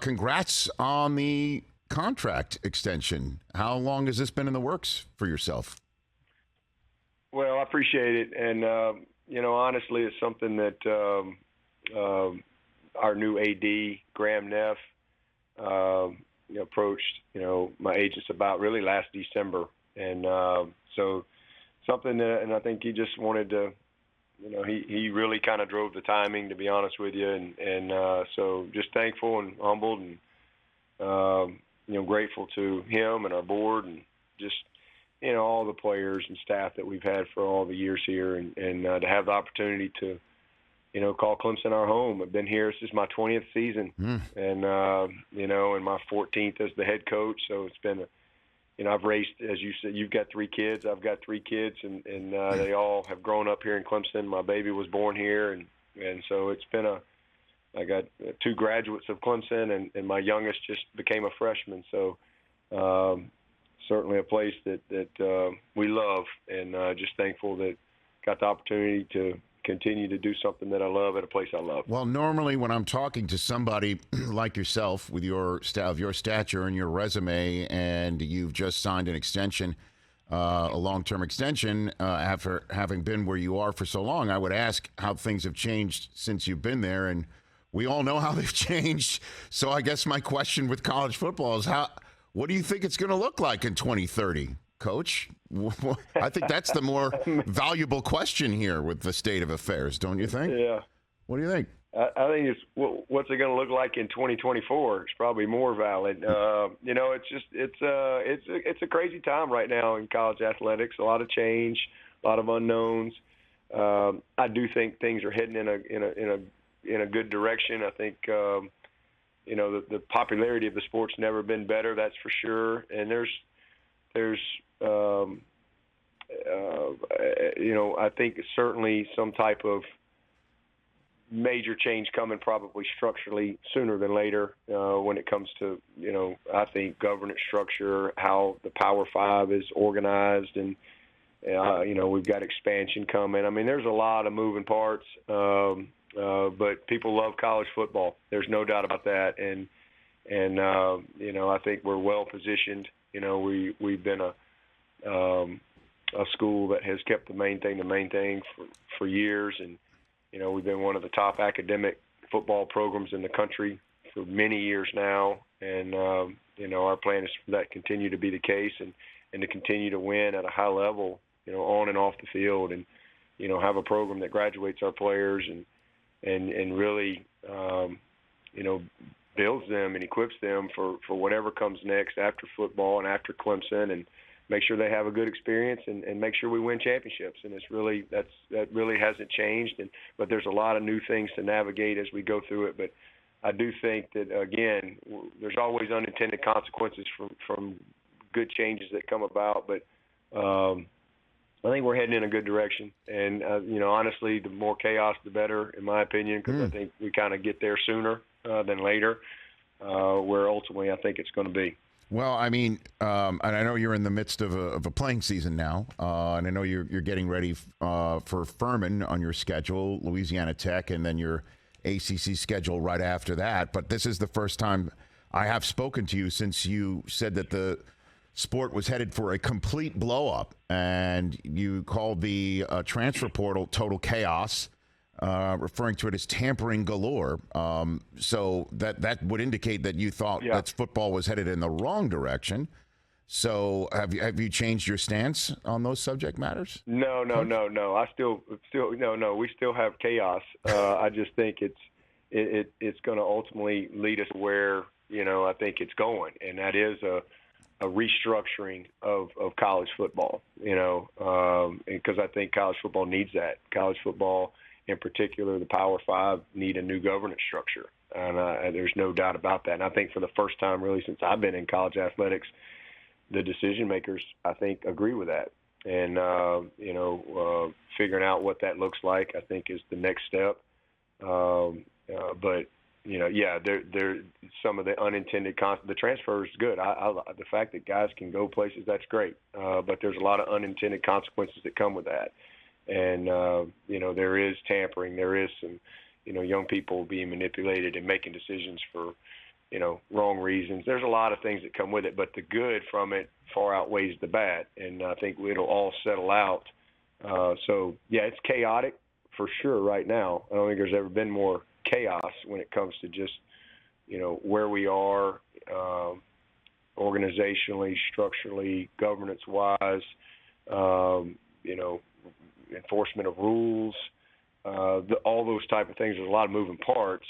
congrats on the contract extension. How long has this been in the works for yourself? Well, I appreciate it. And, honestly, it's something that our new AD, Graham Neff, approached, my agents about really last December. And so something that, and I think he just wanted to, he really kind of drove the timing, to be honest with you. And so just thankful and humbled and, grateful to him and our board and just, all the players and staff that we've had for all the years here and to have the opportunity to, call Clemson our home. I've been here. This is my 20th season and my 14th as the head coach. So it's been I've raised, as you said, you've got 3 kids. I've got 3 kids, and they all have grown up here in Clemson. My baby was born here, and so it's been I got 2 graduates of Clemson, and my youngest just became a freshman. So certainly a place that we love, and just thankful that got the opportunity to continue to do something that I love at a place I love. Well, normally when I'm talking to somebody like yourself with your stature and your resume, and you've just signed an extension, a long-term extension, after having been where you are for so long, I would ask how things have changed since you've been there, and we all know how they've changed. So I guess my question with college football is what do you think it's going to look like in 2030? Coach, I think that's the more valuable question here with the state of affairs, don't you think? Yeah. What do you think? I think it's what's it going to look like in 2024. It's probably more valid. It's a crazy time right now in college athletics. A lot of change, a lot of unknowns. I do think things are heading in a good direction. I think the popularity of the sport's never been better. That's for sure. And there's I think certainly some type of major change coming probably structurally sooner than later when it comes to, I think governance structure, how the Power Five is organized, and, we've got expansion coming. I mean, there's a lot of moving parts, but people love college football. There's no doubt about that. And I think we're well positioned. We've been a school that has kept the main thing for years, and we've been one of the top academic football programs in the country for many years now, and our plan is for that to continue to be the case, and to continue to win at a high level, on and off the field, and have a program that graduates our players and really builds them and equips them for whatever comes next after football and after Clemson, and make sure they have a good experience and make sure we win championships. And that really hasn't changed. But there's a lot of new things to navigate as we go through it. But I do think that, again, there's always unintended consequences from good changes that come about. But I think we're heading in a good direction. And, honestly, the more chaos, the better, in my opinion, because I think we kind of get there sooner than later, where ultimately I think it's going to be. Well, I mean, and I know you're in the midst of a playing season now, and I know you're getting ready for Furman on your schedule, Louisiana Tech, and then your ACC schedule right after that. But this is the first time I have spoken to you since you said that the sport was headed for a complete blow-up, and you called the transfer portal total chaos, referring to it as tampering galore. So that would indicate that you thought that football was headed in the wrong direction. So have you changed your stance on those subject matters? No. I still no. We still have chaos. I just think it's going to ultimately lead us where I think it's going, and that is a restructuring of college football. Because I think college football needs that. College football, in particular, the Power Five, need a new governance structure, and there's no doubt about that. And I think for the first time, really, since I've been in college athletics, the decision makers, I think, agree with that. And figuring out what that looks like, I think, is the next step. But there some of the unintended the transfer is good. The fact that guys can go places, that's great. But there's a lot of unintended consequences that come with that. And, there is tampering. There is some, young people being manipulated and making decisions for, wrong reasons. There's a lot of things that come with it, but the good from it far outweighs the bad, and I think it'll all settle out. So, yeah, it's chaotic for sure right now. I don't think there's ever been more chaos when it comes to just, where we are organizationally, structurally, governance-wise, enforcement of rules, all those type of things. There's a lot of moving parts.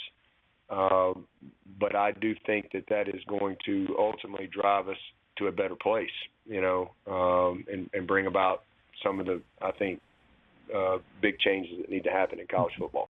But I do think that is going to ultimately drive us to a better place, and bring about some of the, I think, big changes that need to happen in college football.